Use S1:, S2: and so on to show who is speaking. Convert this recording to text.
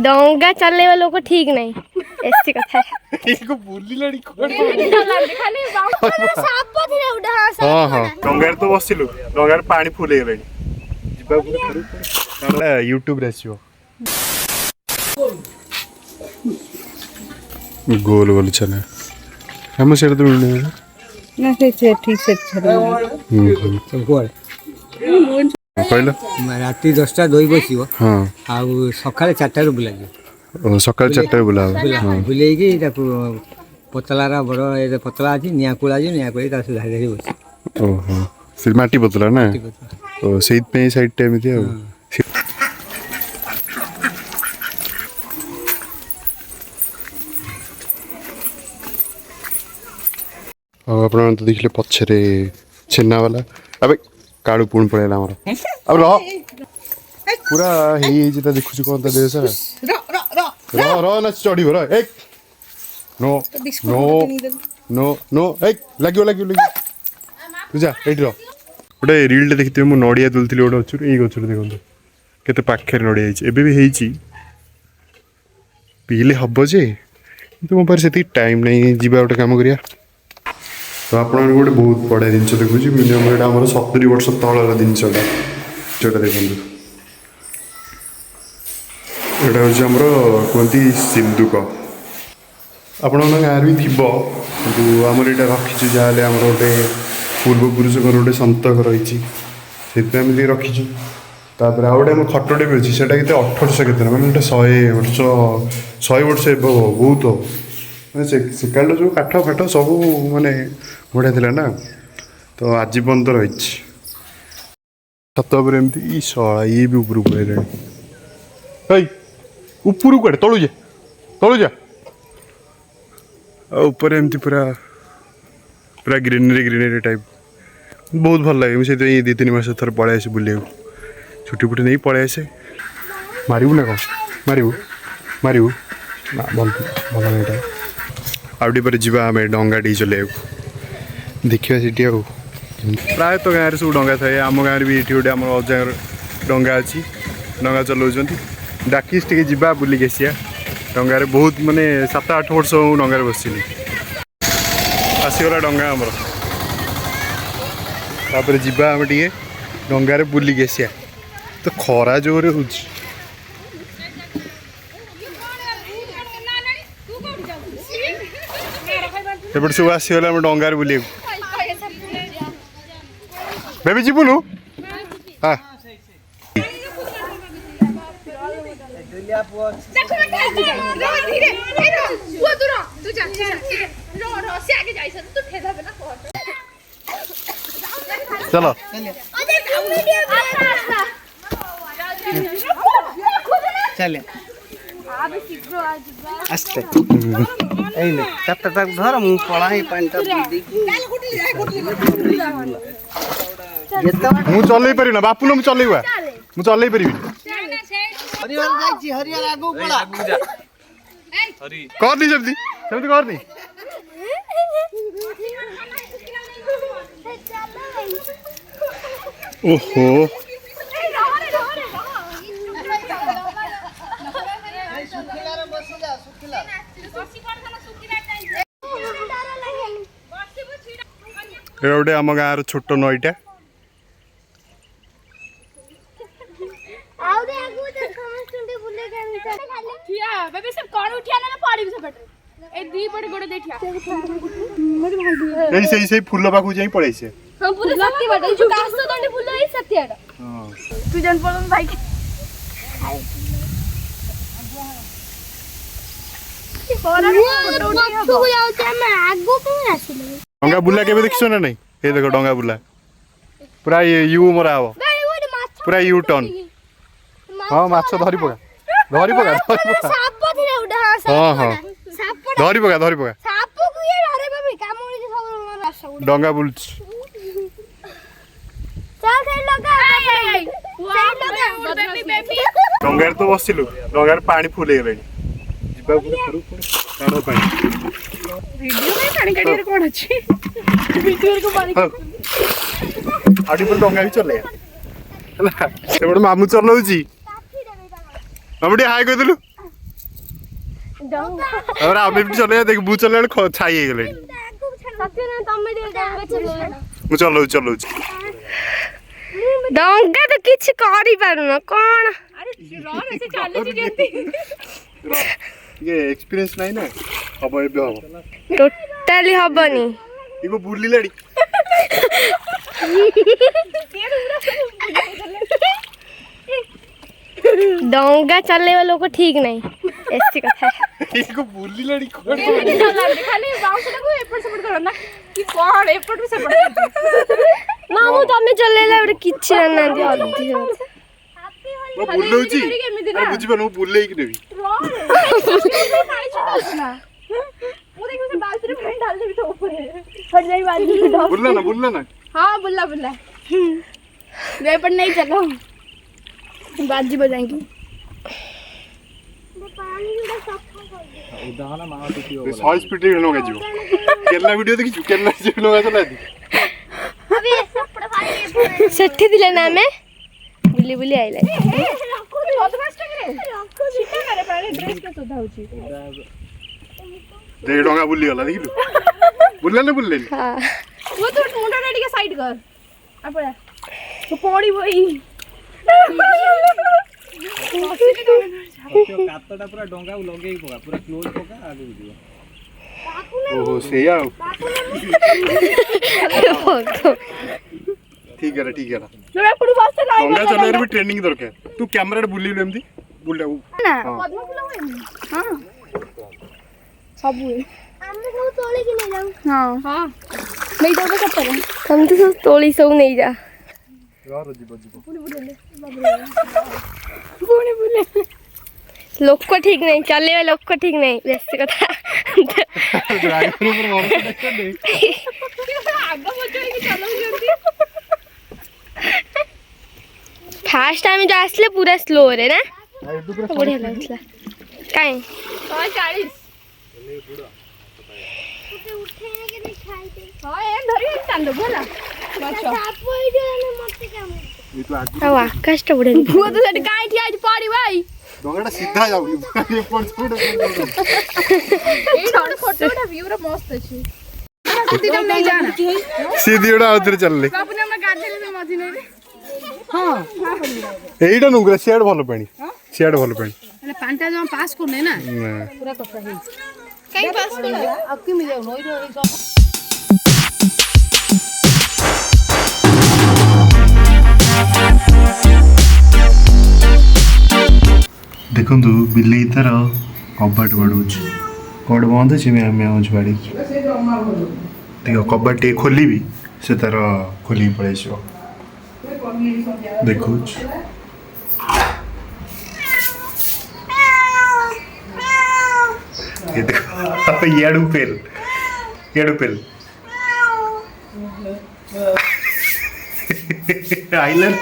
S1: डोंगा चलने वालों को ठीक नहीं ऐसी कथा है
S2: इसको बोली लड़ी कोड
S1: खाली साप थे उडा
S2: हां हां डोंगार तो बसिलु डोंगार पानी फुल हे गलानी जिबा पुरा YouTube रे आसीओ गोल गोल चले हम सेड तो मिलने
S3: ना से ठीक से चल गोल
S2: कहला
S3: राती 10टा दोई बसियो
S2: हां
S3: आ सकाळे 4टा रो बुलागे
S2: सकाळ 4टा बुला हां
S3: बुलेगी ताको पतलारा बड़ ए पतला अछि निया कुला जी निया कोई तासे धाई धाई बस
S2: ओहो सिर माटी पतला ना ओ सेइत पे साइड टाइम दिया आपण तो देखले पछरे छेना वाला अबे काळू पुण पळेला हमर अब रह पूरा हे जेता देखु कोन त देस रो ना चढ़ी रो एक नो नो नो नो एक लागियो तू जा एठी रो ओडे रील देखिते मु नडिया दुलथिले ओडे अछु ए गछुर देखंतु केते पाखरे नडिया हिची एबे भी हिची पीले हबो जे किंतु मो पर सेती टाइम नहीं जीबा ओटे काम करिया तो आपण गोटे बहुत बड़ा जिनस देखुच मिनिमम एटा हमर 70 वर्ष तलर जिनसटा जोटा देखंतु एटा होची हमर कोंती सिंधुक आपण गाँव भी थी कि आमर यहाँ रखीचु जहाँ आम गोटे पूर्व पुरुष गोटे सत घर रही से रखीचु तापर आ गए खटटे भी अच्छी से 1800 के मैंने 100 वर्ष बहुत से काल जो काठ फाठ सब माने बढ़िया थी ना तो आज पर्यंत रही छत एमती शला ये भी उपरू पड़े उपरू कड़े तलु जा ऊपर एमती पूरा पूरा ग्रीनरी टाइप बहुत भल लगे मुझे 2-3 मास थर पड़े आसे बुले छुट्टी फुटी नहीं पड़े आसे मारू ना कौन मारू ना भल भल नहीं आउटे पर जी आम डंगा टी चल देखा सीटी आ प्राय तो गाँव सब डंगा थाए आम गाँव भी ये गोटे आम अजा डंगा अच्छी डंगा चलाउं डाकिस टे जा बुलिक आसिया डंगार बहुत माने 7-8 वर्ष डंगार बसली आसीगला डंगा आमर तापर जीवा आम टे डंगार बुलिक आसिया तो खरा जोर हो सब आसीगला आम डंगार बुले बेबी जीवनु हाँ चलो
S3: चले आस्ते एने तब तक धर मु पळाई पांटा दी
S2: मु चलई पारि ना बापू न चलईवा मु चलई पारि
S3: हरियर जाई हरियर आगो पळा हरि
S2: कर दी जल्दी जल्दी कर दी ओहो गोटे आम गाँव छोट नईटा से फूल पाखु जाई पड़े से
S1: हां पूरा सत्य बाटे जो कास तो दंडी फूल है सत्यटा हां तू जन पड़न भाई
S2: डंगा बुला के देखिस ना नहीं ये देखो डंगा बुला पूरा ये यू मरा हो पूरा यू टर्न हाँ माछ धरी पका
S1: साप थे उडा
S2: हाँ हाँ धरी पका
S1: साप को ये रे बाबी काम होनी सब रास्ता उडा
S2: डंगा बुल
S1: चल थे लगा बेबी
S2: डंगार तो बसिलु डंगार पानी फुल हे गलानी जिबा पुरो काढो पानी
S1: वीडियो में पानी काढियर कोन अछि वीडियो को पानी
S2: आडी पर डंगा भी चले हला से बड मामू चलौची मामूडी हाय कह दिलु और आमे भी चले देख बु चले छाई हे गेले
S1: सत्यनारायण तमे दे डंगा चलो
S2: मु चलो
S1: डंगा तो किछ करि पारुन कोन
S4: अरे रन से चालू छी जेंती
S2: ये एक्सपीरियंस नहीं ना अब एबे हो
S1: टोटली हबनी
S2: इको बुली लड़ी
S1: डंगा चलेवा लोग ठीक नहीं ऐसी कथा
S2: इको बुली लड़ी कोन
S4: खाली बाउंस को एपट सपोर्ट करो ना कि कोन एपट से सपोर्ट
S1: मामू तमे चलेला ओटे किछ ना दे अधि
S2: वो बुलौची अरे बुझी बनो बुले ही देवी
S4: वो देखो से बाल्टी में पानी डाल दे तो ऊपर हट जाई बाल्टी में डाल
S2: बुलना ना
S4: हां बुल्ला वे पर नहीं चलो बाजी बजाएंगी
S2: सॉइस स्पीड रे लोग जीव केरला वीडियो देखि केरला जे लोग चला दी
S1: सेठी दिले ना में बुली बुली आइले
S2: देख डोंगा बुली वाला देखिलु बुलले ना बुलले
S1: हां
S4: वो तो मुंडा रेडी के साइड कर आपड़ा तो पड़ी वही
S3: कातटा पूरा डंगा लगे पका पूरा क्लोज पका आगे दियो
S2: ओहो सेया ठीक है
S4: जोरा पुडी वास्ते लाई
S2: डोंगा चले भी ट्रेनिंग दरकार तू कैमरा रे बुली लेमदी बुलले
S4: ना
S2: हां
S4: पद्म फूल होय हां सब हुए
S1: हमने सब तोड़ी के ले जाऊं
S4: हां नहीं जाओगे कब पर
S1: हम तो सब तोड़ी सब नहीं जा
S2: यार जीव
S4: बोले
S1: लोग को ठीक नहीं चले हुए लोग को ठीक नहीं वैसे कथा
S2: ड्राइवर ऊपर और देख दे
S4: आगे बच्चे की चलो जल्दी
S1: फास्ट टाइम जो आसले पूरा स्लो रे ना
S2: एदु पूरा
S1: बढ़िया लागला काई
S4: 140
S1: उठेने के दिखाई दे
S4: हां ए धरी चांद बोला अच्छा
S1: साप होइले मत काम
S2: ये तो आगे
S1: आ आकाश तो बढ़िया
S4: वो तो लट काई थी आज पड़ी भाई
S2: डोंगाटा सीधा जाऊ ये पर छोड़
S4: ए फोटो उठा व्यू रे मस्त अछि सीधी तुम नहीं जाना
S2: सीधी उड़ा उधर चल ले
S4: अपने में गाड़ी में मजी नहीं हां
S2: एईटा नुगरा शेड भलो पानी शेड भलो पानी
S4: अरे पांटा जो पास करने ना
S2: ना
S4: पूरा कथा है कहीं पास कर अक्की में जाओ नई रो
S2: देखंतु बिल्ली तार कबाट बाड़ूछ कबाट बंद अछि मैं आउछ बाड़ी देखो कबाट टे खोली भी से तार खोली पड़े छो देखुछ ये देखो याडू पेल आइलैंड